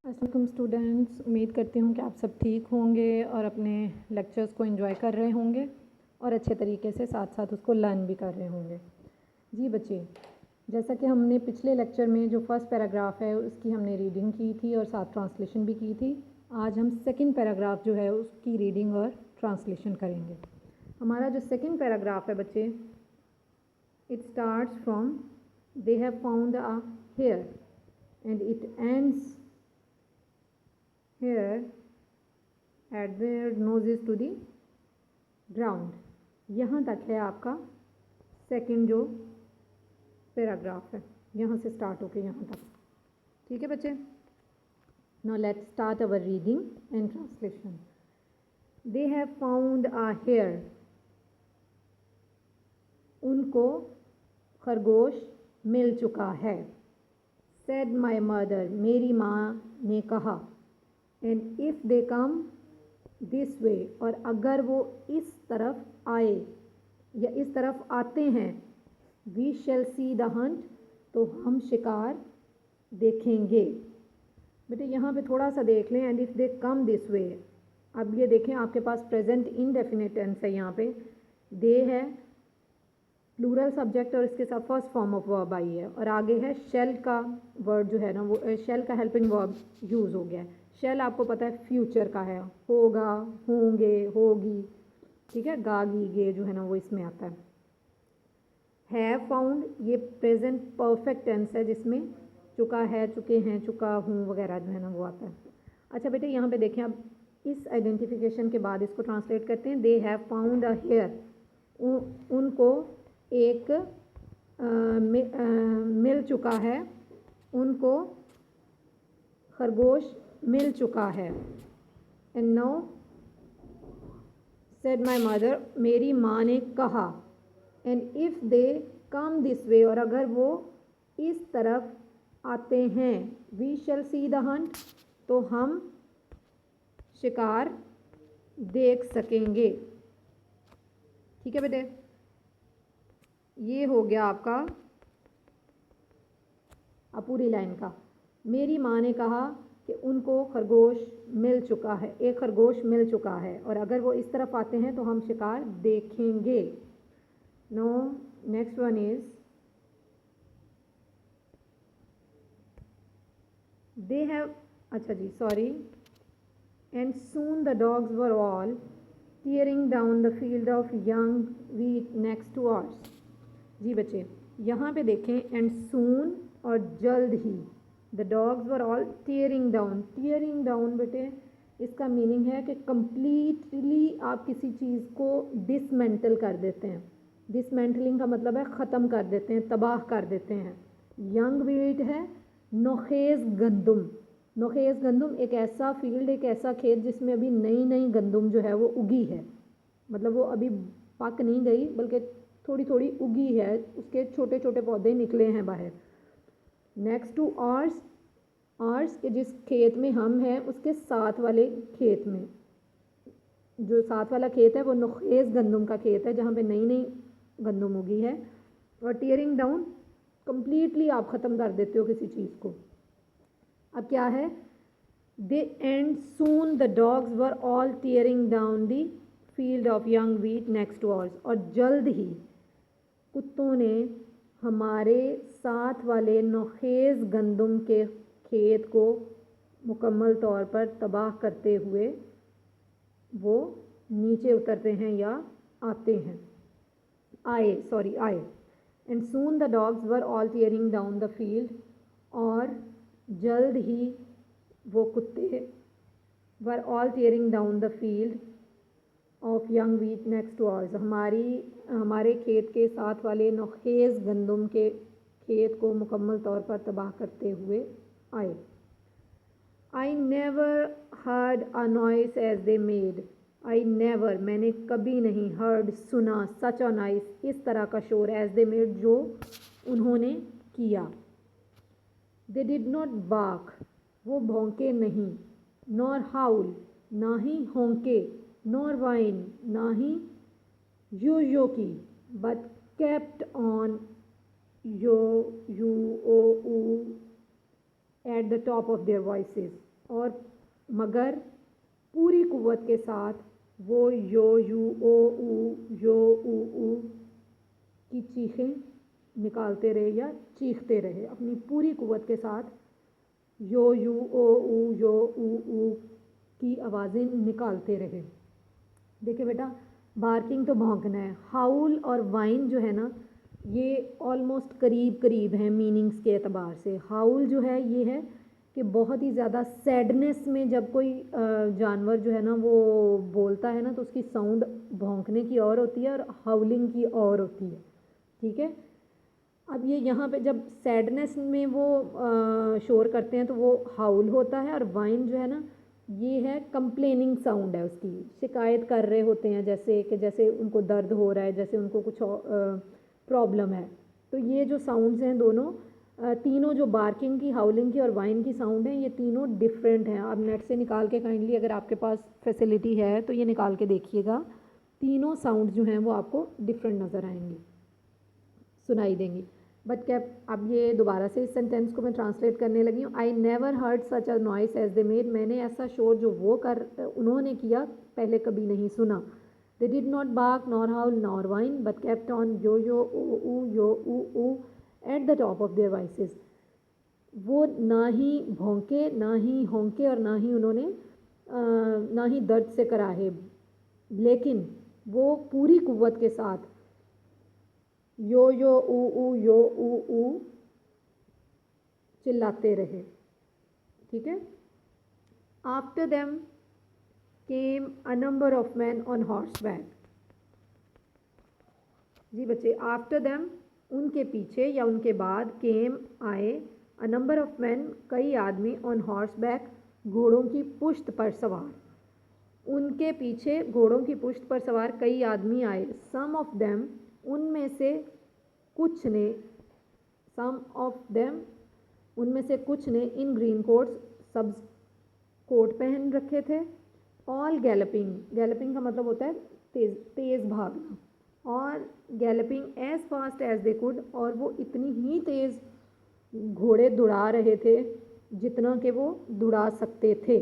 अस्सलाम स्टूडेंट्स, उम्मीद करती हूँ कि आप सब ठीक होंगे और अपने लेक्चर्स को एंजॉय कर रहे होंगे और अच्छे तरीके से साथ साथ उसको लर्न भी कर रहे होंगे। जी बच्चे, जैसा कि हमने पिछले लेक्चर में जो फर्स्ट पैराग्राफ है उसकी हमने रीडिंग की थी और साथ ट्रांसलेशन भी की थी। आज हम सेकंड पैराग्राफ जो है उसकी रीडिंग और ट्रांसलेशन करेंगे। हमारा जो सेकंड पैराग्राफ है बच्चे, it starts from they have found a hare and it ends here at their noses to the ground। यहाँ तक है आपका सेकंड जो पैराग्राफ है, यहाँ से स्टार्ट होके यहाँ तक। ठीक है बच्चे, now let's start our reading and translation। they have found a hare, उनको खरगोश मिल चुका है। said my mother, मेरी माँ ने कहा। And if they come this way, और अगर वो इस तरफ आए या इस तरफ आते हैं, we shall see the hunt, तो हम शिकार देखेंगे। बेटे यहाँ पे थोड़ा सा देख लें, and if they come this वे। अब ये देखें, आपके पास प्रेजेंट इनडेफिनिट टेंस है, यहाँ पे दे है प्लूरल सब्जेक्ट और इसके साथ first form of verb I है, और आगे है शेल का वर्ड जो है ना, वो शेल का हेल्पिंग वर्ब यूज़ हो गया है। शेल आपको पता है फ्यूचर का है, होगा, होंगे, होगी, ठीक है, गागी गे जो है ना वो इसमें आता है। हैव फाउंड ये प्रेजेंट परफेक्ट टेंस है जिसमें चुका है, चुके हैं, चुका हूँ वगैरह जो है ना वो आता है। अच्छा बेटे यहाँ पे देखें, अब इस आइडेंटिफिकेशन के बाद इसको ट्रांसलेट करते हैं। They have found a hare, उनको एक मिल चुका है, उनको खरगोश मिल चुका है। And now said my mother, मेरी माँ ने कहा। And if they come this way, और अगर वो इस तरफ आते हैं, we shall see the hunt, तो हम शिकार देख सकेंगे। ठीक है बेटे, ये हो गया आपका पूरी लाइन का। मेरी माँ ने कहा कि उनको खरगोश मिल चुका है, एक खरगोश मिल चुका है, और अगर वो इस तरफ आते हैं तो हम शिकार देखेंगे। No next one is they have, अच्छा जी sorry, and soon the dogs were all tearing down the field of young wheat next to ours. जी बच्चे यहाँ पे देखें, एंड सून और जल्द ही, the dogs were all tearing down. Tearing down बेटे इसका मीनिंग है कि कम्प्लीटली आप किसी चीज़ को डिसमेंटल कर देते हैं। डिसमेंटलिंग का मतलब है ख़त्म कर देते हैं, तबाह कर देते हैं। यंग वीट है नोखेज़ गंदुम। नोखेज़ गंदुम एक ऐसा फील्ड, एक ऐसा खेत जिसमें अभी नई नई गंदुम जो है वो उगी है, मतलब वो अभी पक नहीं गई बल्कि थोड़ी थोड़ी उगी है, उसके छोटे छोटे पौधे निकले हैं बाहर। नेक्स्ट टू आर्स, आर्स के जिस खेत में हम हैं उसके साथ वाले खेत में, जो साथ वाला खेत है वो नुखेज़ गंदुम का खेत है जहाँ पे नई नई गंदुम उगी है। और टीयरिंग डाउन कम्प्लीटली आप ख़त्म कर देते हो किसी चीज़ को। अब क्या है, they and soon the dogs were all tearing down the field of young wheat next to ours, और जल्द ही कुत्तों ने हमारे साथ वाले नोखेज़ गंदुम के खेत को मुकम्मल तौर पर तबाह करते हुए वो नीचे उतरते हैं या आते हैं, आए। And soon the dogs were all tearing down the field, और जल्द ही वो कुत्ते वर all tearing down the field of young wheat next to hours, हमारे खेत के साथ वाले नोखेज़ गंदुम के खेत को मुकम्मल तौर पर तबाह करते हुए आए। I never heard a noise as they made, I never मैंने कभी नहीं, हर्ड सुना, सच अ नॉइस इस तरह का शोर, एज दे मेड जो उन्होंने किया। दे डिड नॉट बार्क वो भौंके नहीं, नॉर हाउल ना ही होंके, नॉर वाइन ना ही यो की, बट केप्ट ऑन यो यू ओ ऊ at the top of their voices, और मगर पूरी कुव्वत के साथ वो यो यू ओ ऊ यो ऊ की चीखें निकालते रहे या चीखते रहे, अपनी पूरी कुव्वत के साथ यो यू ओ ऊ यो ऊ की आवाज़ें निकालते रहे। देखिए बेटा, बार्किंग तो भौंकना है, हाउल और वाइन जो है ना ये ऑलमोस्ट करीब करीब हैं मीनिंग्स के एतबार से। हाउल जो है ये है कि बहुत ही ज़्यादा सैडनेस में जब कोई जानवर जो है ना वो बोलता है ना तो उसकी साउंड भौंकने की और होती है और हाउलिंग की और होती है, ठीक है। अब ये यहाँ पे जब सैडनेस में वो शोर करते हैं तो वो हाउल होता है, और वाइन जो है ना ये है कंप्लेनिंग साउंड है, उसकी शिकायत कर रहे होते हैं, जैसे कि जैसे उनको दर्द हो रहा है, जैसे उनको कुछ प्रॉब्लम है। तो ये जो साउंड्स हैं दोनों तीनों, जो बार्किंग की, हाउलिंग की और वाइन की साउंड है, ये तीनों डिफरेंट हैं। आप नेट से निकाल के काइंडली, अगर आपके पास फैसिलिटी है तो ये निकाल के देखिएगा। तीनों साउंड जो हैं वो आपको डिफरेंट नज़र आएंगी, सुनाई देंगी। बट क्या, अब ये दोबारा से इस सेंटेंस को मैं ट्रांसलेट करने लगी हूँ। I never heard such a noise as they made, मैंने ऐसा शोर जो वो उन्होंने किया पहले कभी नहीं सुना। They did not bark nor howl nor whine but kept on यो ऊ at the top of their voices. वो ना ही भौंके, ना ही होंके, और ना ही उन्होंने ना ही दर्द से कराहे, लेकिन वो पूरी कुव्वत के साथ यो ऊ चिल्लाते रहे, ठीक है। After them came a number of man on horseback. जी बच्चे, आफ्टर देम उनके पीछे या उनके बाद, केम आए, अ नंबर ऑफ मैन कई आदमी, ऑन हॉर्स बैक घोड़ों की पुश्त पर सवार, उनके पीछे घोड़ों की पुश्त पर सवार कई आदमी आए। सम ऑफ देम उनमें से कुछ ने, सम ऑफ देम उनमें से कुछ ने, इन ग्रीन कोट्स सब्ज कोट पहन रखे थे। ऑल गैलपिंग, गैलपिंग का मतलब होता है तेज तेज़ भागना, और galloping as fast as they could, और वो इतनी ही तेज़ घोड़े दौड़ा रहे थे जितना कि वो दौड़ा सकते थे,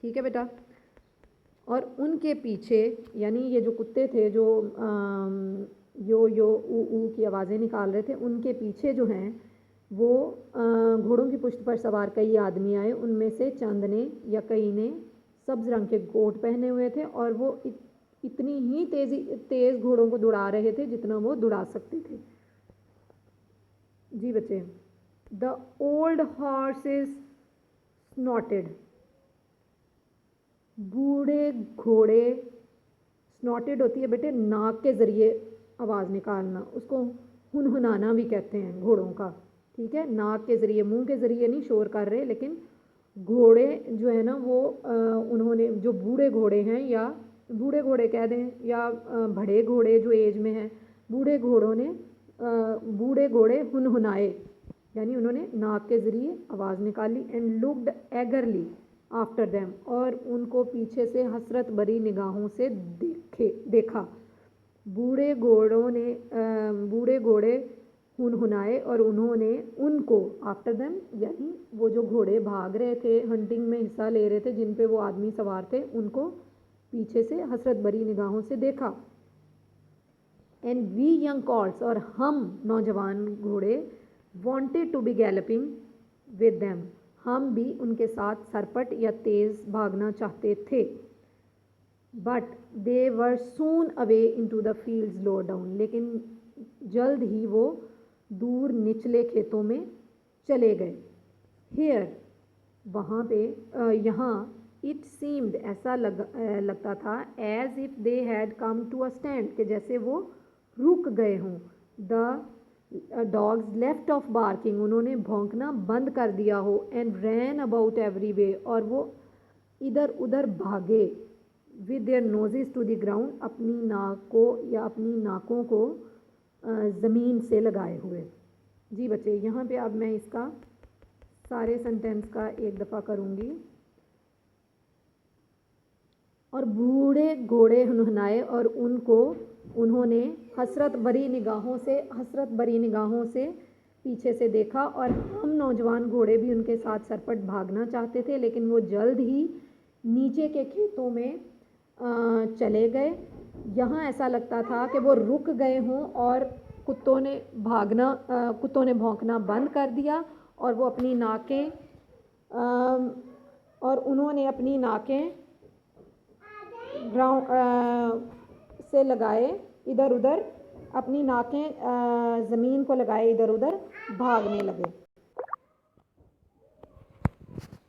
ठीक है बेटा। और उनके पीछे, यानी ये जो कुत्ते थे जो यो ऊ की आवाज़ें निकाल रहे थे, उनके पीछे जो हैं वो घोड़ों की पुश्त पर सवार कई आदमी आए, उनमें से चंद ने या कई ने सब्ज रंग के कोट पहने हुए थे, और वो इतनी ही तेज़ घोड़ों को दौड़ा रहे थे जितना वो दौड़ा सकते थे। जी बच्चे, द ओल्ड हॉर्सेस स्नॉटेड, बूढ़े घोड़े, स्नॉटेड होती है बेटे नाक के ज़रिए आवाज़ निकालना, उसको हुनहुनाना भी कहते हैं घोड़ों का, ठीक है। नाक के ज़रिए, मुंह के ज़रिए नहीं शोर कर रहे, लेकिन घोड़े जो है ना वो उन्होंने, जो बूढ़े घोड़े हैं, या बूढ़े घोड़े कह दें या बड़े घोड़े जो एज में हैं, बूढ़े घोड़ों ने बूढ़े घोड़े हुनहुनाए, यानी उन्होंने नाक के ज़रिए आवाज़ निकाली। And looked eagerly after them, और उनको पीछे से हसरत भरी निगाहों से देखा। बूढ़े घोड़े हुनहुनाए और उन्होंने उनको, आफ्टर देम यानी वो जो घोड़े भाग रहे थे, हंटिंग में हिस्सा ले रहे थे, जिन पे वो आदमी सवार थे, उनको पीछे से हसरत भरी निगाहों से देखा। एंड वी यंग कॉर्ड्स, और हम नौजवान घोड़े, wanted to be galloping with them, हम भी उनके साथ सरपट या तेज़ भागना चाहते थे। But they were soon away into the fields lower down, लेकिन जल्द ही वो दूर निचले खेतों में चले गए। हियर, वहाँ पे, यहाँ, इट सीम्ड, ऐसा लगता था, as if they had come to a stand, कि जैसे वो रुक गए हों। The dogs left off barking, उन्होंने भौंकना बंद कर दिया हो। And ran about every way, और वो इधर उधर भागे। With their noses to the ground, अपनी नाकों या अपनी नाकों को ज़मीन से लगाए हुए। जी बच्चे, यहाँ पे अब मैं इसका सारे सेंटेंस का एक दफ़ा करूँगी। और बूढ़े घोड़े हुनहुनाए और उन्होंने हसरत भरी निगाहों से पीछे से देखा और हम नौजवान घोड़े भी उनके साथ सरपट भागना चाहते थे, लेकिन वो जल्द ही नीचे के खेतों में चले गए। यहाँ ऐसा लगता था कि वो रुक गए हों और कुत्तों ने भौंकना बंद कर दिया और वो अपनी नाकें और उन्होंने अपनी नाकें ग्राउंड से लगाए इधर उधर, अपनी नाकें ज़मीन को लगाए इधर उधर भागने लगे।